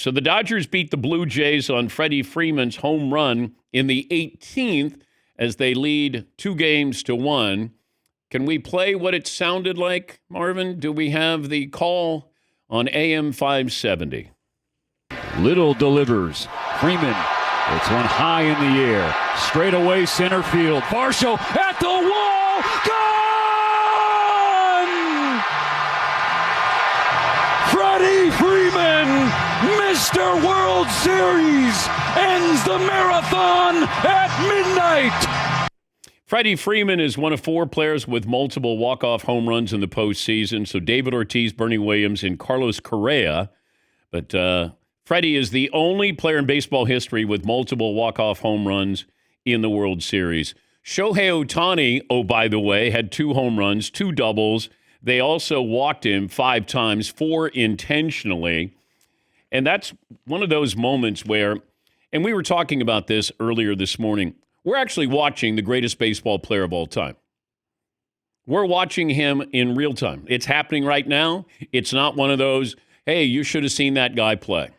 So the Dodgers beat the Blue Jays on Freddie Freeman's home run in the 18th as they lead 2-1. Can we play what it sounded like, Marvin? Do we have the call on AM 570? Little delivers. Freeman. It's one high in the air. Straight away center field. Varsho at the wall. Gone! Freddie Freeman, Mr. World Series, ends the marathon at midnight. Freddie Freeman is one of 4 players with multiple walk-off home runs in the postseason. So David Ortiz, Bernie Williams, and Carlos Correa. But Freddie is the only player in baseball history with multiple walk-off home runs in the World Series. Shohei Ohtani, oh, by the way, had 2 home runs, 2 doubles. They also walked him 5 times, 4 intentionally. And that's one of those moments where, and we were talking about this earlier this morning, we're actually watching the greatest baseball player of all time. We're watching him in real time. It's happening right now. It's not one of those, hey, you should have seen that guy play.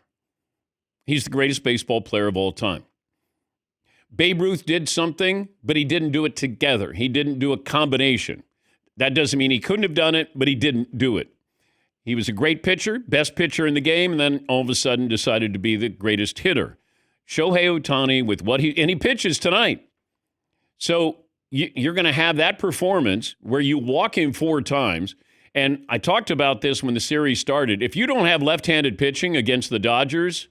He's the greatest baseball player of all time. Babe Ruth did something, but he didn't do it together. He didn't do a combination. That doesn't mean he couldn't have done it, but he didn't do it. He was a great pitcher, best pitcher in the game, and then all of a sudden decided to be the greatest hitter. Shohei Ohtani with and he pitches tonight. So you're going to have that performance where you walk him 4 times. And I talked about this when the series started. If you don't have left-handed pitching against the Dodgers,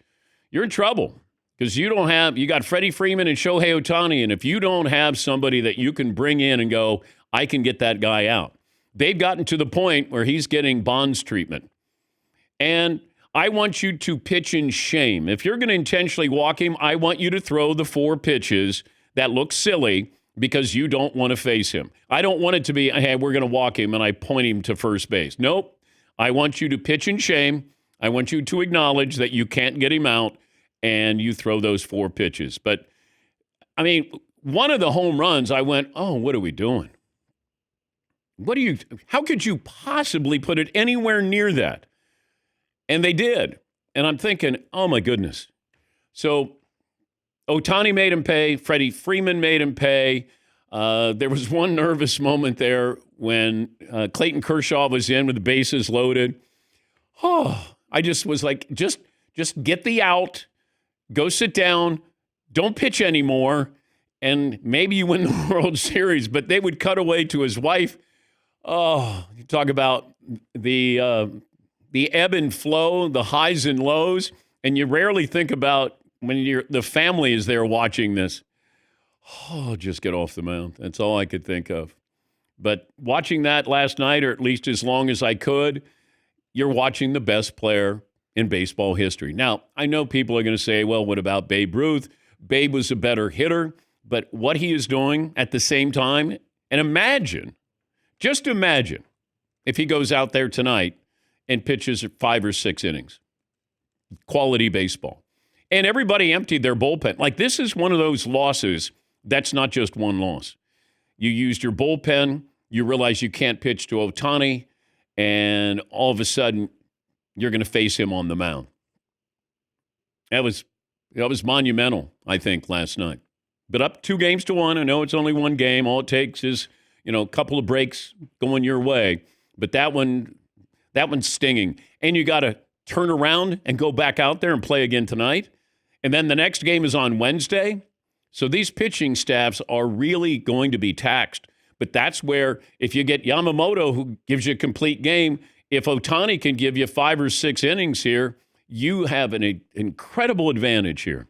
you're in trouble because you got Freddie Freeman and Shohei Ohtani. And if you don't have somebody that you can bring in and go, I can get that guy out. They've gotten to the point where he's getting Bonds treatment. And I want you to pitch in shame. If you're going to intentionally walk him, I want you to throw the 4 pitches that look silly because you don't want to face him. I don't want it to be, hey, we're going to walk him and I point him to first base. Nope. I want you to pitch in shame. I want you to acknowledge that you can't get him out and you throw those 4 pitches. But, I mean, one of the home runs, I went, oh, what are we doing? How could you possibly put it anywhere near that? And they did. And I'm thinking, oh, my goodness. So Ohtani made him pay. Freddie Freeman made him pay. There was one nervous moment there when Clayton Kershaw was in with the bases loaded. Oh, I just was like, just get the out. Go sit down. Don't pitch anymore. And maybe you win the World Series. But they would cut away to his wife. Oh, you talk about the ebb and flow, the highs and lows, and you rarely think about when the family is there watching this. Oh, just get off the mound. That's all I could think of. But watching that last night, or at least as long as I could, you're watching the best player in baseball history. Now, I know people are going to say, well, what about Babe Ruth? Babe was a better hitter, but what he is doing at the same time, and just imagine if he goes out there tonight and pitches 5 or 6 innings. Quality baseball. And everybody emptied their bullpen. Like, this is one of those losses that's not just one loss. You used your bullpen, you realize you can't pitch to Ohtani, and all of a sudden, you're going to face him on the mound. That was monumental, I think, last night. But up 2-1. I know it's only one game. All it takes is, a couple of breaks going your way. But that one's stinging. And you got to turn around and go back out there and play again tonight. And then the next game is on Wednesday. So these pitching staffs are really going to be taxed. But that's where, if you get Yamamoto, who gives you a complete game, if Ohtani can give you 5 or 6 innings here, you have an incredible advantage here.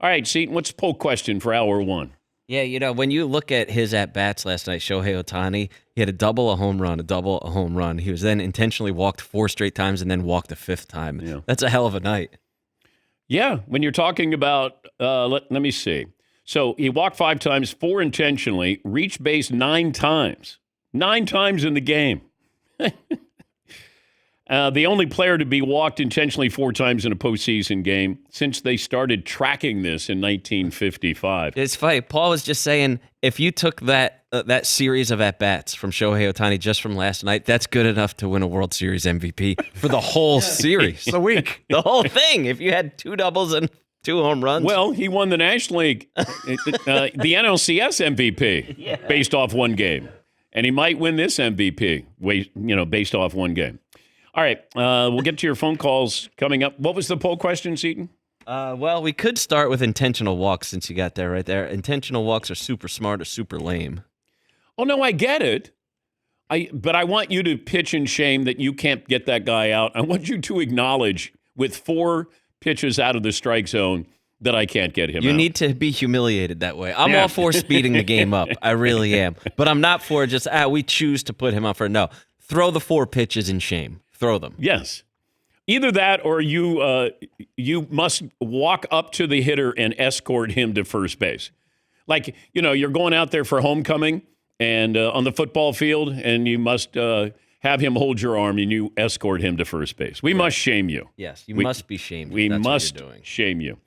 All right, Seton, what's the poll question for hour 1? Yeah, when you look at his at-bats last night, Shohei Ohtani, he had a double, a home run, a double, a home run. He was then intentionally walked 4 straight times and then walked a 5th time. Yeah. That's a hell of a night. Yeah, when you're talking about, let me see. So he walked 5 times, 4 intentionally, reached base 9 times. 9 times in the game. The only player to be walked intentionally 4 times in a postseason game since they started tracking this in 1955. It's funny. Paul was just saying, if you took that series of at-bats from Shohei Ohtani just from last night, that's good enough to win a World Series MVP for the whole series. The week. The whole thing. If you had 2 doubles and 2 home runs. Well, he won the National League, the NLCS MVP based off 1 game. And he might win this MVP, based off 1 game. All right, we'll get to your phone calls coming up. What was the poll question, Seton? Well, we could start with intentional walks since you got there right there. Intentional walks are super smart or super lame. Oh, no, I get it. But I want you to pitch in shame that you can't get that guy out. I want you to acknowledge with 4 pitches out of the strike zone that I can't get him out. You need to be humiliated that way. I'm all for speeding the game up. I really am. But I'm not for just, we choose to put him up for. No, throw the 4 pitches in shame. Throw them. Yes. Either that or you must walk up to the hitter and escort him to first base. Like, you're going out there for homecoming and on the football field, and you must have him hold your arm and you escort him to first base. We must shame you. Yes, you must be shamed. We That's must what you're doing. shame you.